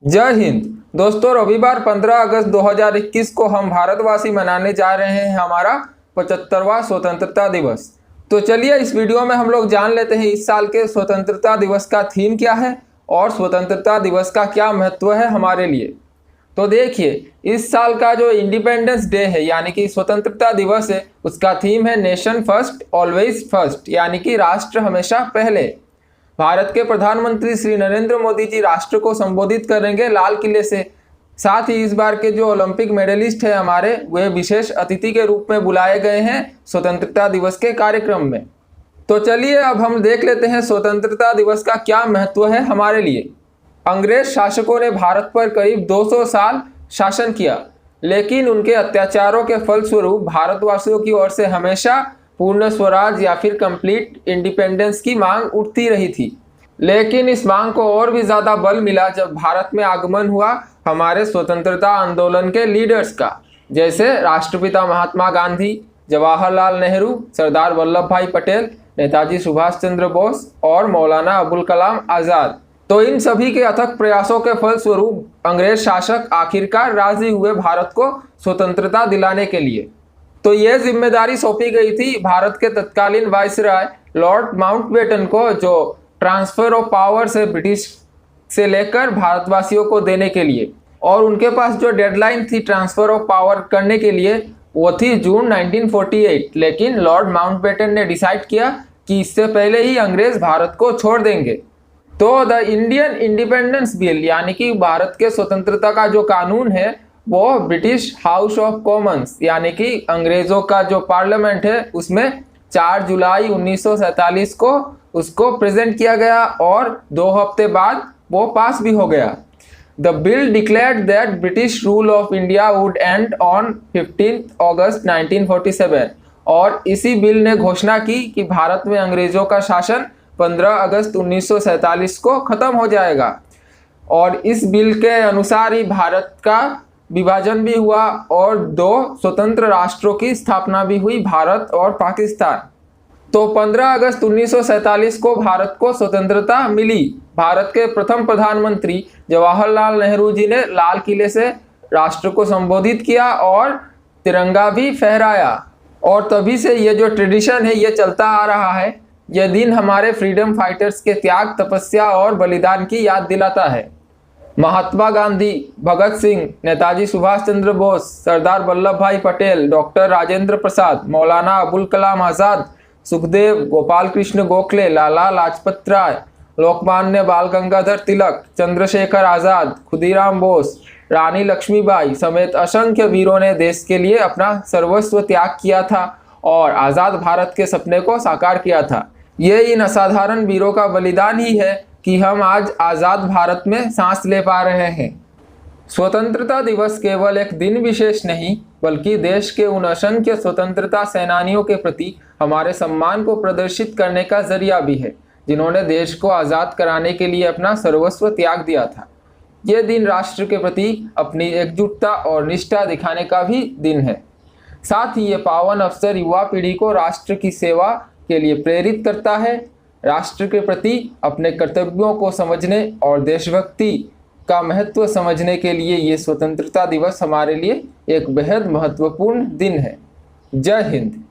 जय हिंद। दोस्तों, रविवार 15 अगस्त 2021 को हम भारतवासी मनाने जा रहे हैं हमारा 75वां स्वतंत्रता दिवस। तो चलिए इस वीडियो में हम लोग जान लेते हैं इस साल के स्वतंत्रता दिवस का थीम क्या है और स्वतंत्रता दिवस का क्या महत्व है हमारे लिए। तो देखिए, इस साल का जो इंडिपेंडेंस डे है यानी कि स्वतंत्रता दिवस है, उसका थीम है नेशन फर्स्ट ऑलवेज फर्स्ट, यानी कि राष्ट्र हमेशा पहले। भारत के प्रधानमंत्री श्री नरेंद्र मोदी जी राष्ट्र को संबोधित करेंगे लाल किले से। साथ ही इस बार के जो ओलंपिक मेडलिस्ट है हमारे, वे विशेष अतिथि के रूप में बुलाए गए हैं स्वतंत्रता दिवस के कार्यक्रम में। तो चलिए अब हम देख लेते हैं स्वतंत्रता दिवस का क्या महत्व है हमारे लिए। अंग्रेज शासकों ने भारत पर करीब 200 साल शासन किया, लेकिन उनके अत्याचारों के फलस्वरूप भारतवासियों की ओर से हमेशा पूर्ण स्वराज या फिर कंप्लीट इंडिपेंडेंस की मांग उठती रही थी। लेकिन इस मांग को और भी ज़्यादा बल मिला जब भारत में आगमन हुआ हमारे स्वतंत्रता आंदोलन के लीडर्स का, जैसे राष्ट्रपिता महात्मा गांधी, जवाहरलाल नेहरू, सरदार वल्लभ भाई पटेल, नेताजी सुभाष चंद्र बोस और मौलाना अबुल कलाम आज़ाद। तो इन सभी के अथक प्रयासों के फलस्वरूप अंग्रेज शासक आखिरकार राजी हुए भारत को स्वतंत्रता दिलाने के लिए। तो यह जिम्मेदारी सौंपी गई थी भारत के तत्कालीन वायसराय लॉर्ड माउंटबेटन को, जो ट्रांसफर ऑफ पावर से ब्रिटिश से लेकर भारतवासियों को देने के लिए। और उनके पास जो डेडलाइन थी ट्रांसफर ऑफ पावर करने के लिए, वो थी जून 1948। लेकिन लॉर्ड माउंटबेटन ने डिसाइड किया कि इससे पहले ही अंग्रेज भारत को छोड़ देंगे। तो द इंडियन इंडिपेंडेंस बिल यानी कि भारत के स्वतंत्रता का जो कानून है, वो ब्रिटिश हाउस ऑफ कॉमन्स यानी कि अंग्रेजों का जो पार्लियामेंट है, उसमें 4 जुलाई 1947 को उसको प्रेजेंट किया गया और 2 हफ्ते बाद वो पास भी हो गया। The bill declared that British rule of India would and on 15 अगस्त 1947। और इसी बिल ने घोषणा की कि भारत में अंग्रेजों का शासन 15 अगस्त 1947 को खत्म हो जाएगा। और इस बिल के अनुसार ही भारत का विभाजन भी हुआ और 2 स्वतंत्र राष्ट्रों की स्थापना भी हुई, भारत और पाकिस्तान। तो 15 अगस्त 1947 को भारत को स्वतंत्रता मिली। भारत के प्रथम प्रधानमंत्री जवाहरलाल नेहरू जी ने लाल किले से राष्ट्र को संबोधित किया और तिरंगा भी फहराया। और तभी से ये जो ट्रेडिशन है ये चलता आ रहा है। यह दिन हमारे फ्रीडम फाइटर्स के त्याग, तपस्या और बलिदान की याद दिलाता है। महात्मा गांधी, भगत सिंह, नेताजी सुभाष चंद्र बोस, सरदार वल्लभ भाई पटेल, डॉक्टर राजेंद्र प्रसाद, मौलाना अबुल कलाम आज़ाद, सुखदेव, गोपाल कृष्ण गोखले, लाला लाजपत राय, लोकमान्य बाल गंगाधर तिलक, चंद्रशेखर आज़ाद, खुदीराम बोस, रानी लक्ष्मीबाई समेत असंख्य वीरों ने देश के लिए अपना सर्वस्व त्याग किया था और आज़ाद भारत के सपने को साकार किया था। ये इन असाधारण वीरों का बलिदान ही है कि हम आज आज़ाद भारत में सांस ले पा रहे हैं। स्वतंत्रता दिवस केवल एक दिन विशेष नहीं, बल्कि देश के उन असंख्य स्वतंत्रता सेनानियों के प्रति हमारे सम्मान को प्रदर्शित करने का जरिया भी है, जिन्होंने देश को आज़ाद कराने के लिए अपना सर्वस्व त्याग दिया था। ये दिन राष्ट्र के प्रति अपनी एकजुटता और निष्ठा दिखाने का भी दिन है। साथ ही ये पावन अवसर युवा पीढ़ी को राष्ट्र की सेवा के लिए प्रेरित करता है। राष्ट्र के प्रति अपने कर्तव्यों को समझने और देशभक्ति का महत्व समझने के लिए ये स्वतंत्रता दिवस हमारे लिए एक बेहद महत्वपूर्ण दिन है। जय हिंद।